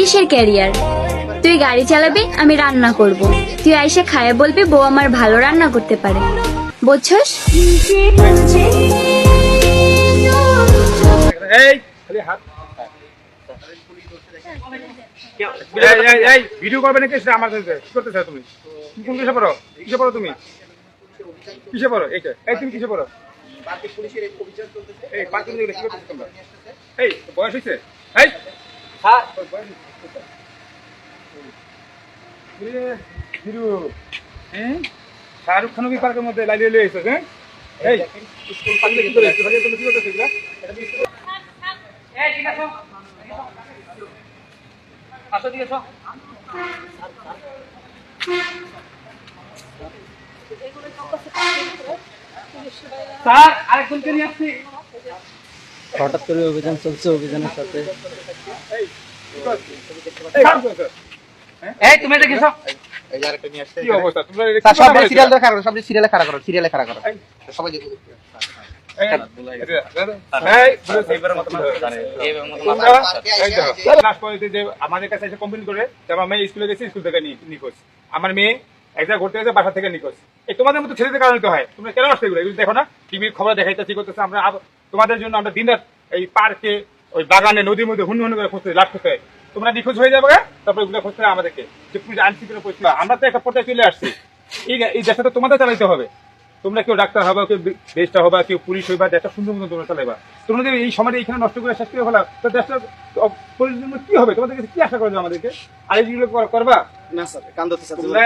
কিসের ক্যারিয়ার? তুই গাড়ি চালাবি, আমি রান্না করব। তুই আইসা খায় বলবি বউ আমার ভালো রান্না করতে পারে, বুঝছস? ভিডিও করবে নাকি আমার কি করতে চাও তুমি? কোন কিসে পড়ো? কিসে পড়ো তুমি? কিসে পড়ো? এই তুমি কিসে পড়ো? এই 5 মিনিট কি করতেছ তোমরা? এই বয়স হইছে? এই হ্যাঁ বয়স হইছে। হিরো শাহরুখ খান কি পার্কের মধ্যে লাইলে লয়ে এসেছে? হ্যাঁ এই স্কুল পাগলে কি করে? তুমি কি করতেছ এগুলা? এই ঠিক আছে আসো ঠিক আছে স্যার আরেকজনকে নিয়ে আসছি। হঠাৎ করে অভিযান চলছে, অভিযানের সাথে এই তুমি এটা কিসব? এই যে আরেকটা নিয়ে আসছে। কি অবস্থা? তোমরা স্যার সব সিরিয়ালে খাড়া করো, সব সিরিয়ালে খাড়া করো, সিরিয়ালে খাড়া করো। সবাই এই এইবারের মতো ক্লাস পড়াইতে যে আমাদের কাছে এসে কমপ্লেইন করে যে আমার মেয়ে স্কুলে গেছে, স্কুল থেকে নিখোঁজ, আমার মেয়ে এক জায়গায় ঘুরতে গেছে, বাসা থেকে নিখোঁজ। এই তোমাদের মতো ছেলেদের কারণে তো হয়। তোমরা কেন আসতে এগুলো দেখো না? টিভির খবর দেখাইতেছি করতেছে। আমরা তোমাদের জন্য আমরা দিন রাত এই পার্কে, ওই বাগানে, নদীর মধ্যে হুন্ডু হুন্ডু করে খুঁজতে লাভ করতে হয়। তোমরা নিখোঁজ হয়ে যাবে, তারপর এগুলো খুঁজতে হয় আমাদেরকে, যে পুলিশ আইনশৃঙ্খলা পরিস্থিতি। আমরা তো একটা পর্যায়ে চলে আসছি, এই দেশটা তো তোমাদের চালাইতে হবে। তোমরা কেউ ডাক্তার হবা, কেউ বেস্টার হবা, কেউ পুলিশ হইবা, দেশটা সুন্দর মতো তোমরা চালাইবা। তোমরা যদি এই সময়টা এইখানে নষ্ট করে শেষ করে ফেলা, তো দেশটা পরিস্থিতি কি হবে? তোমাদের কাছে কি আশা করবে আমাদেরকে? আর এইগুলো করবা না স্যার কান ধরতে তোমরা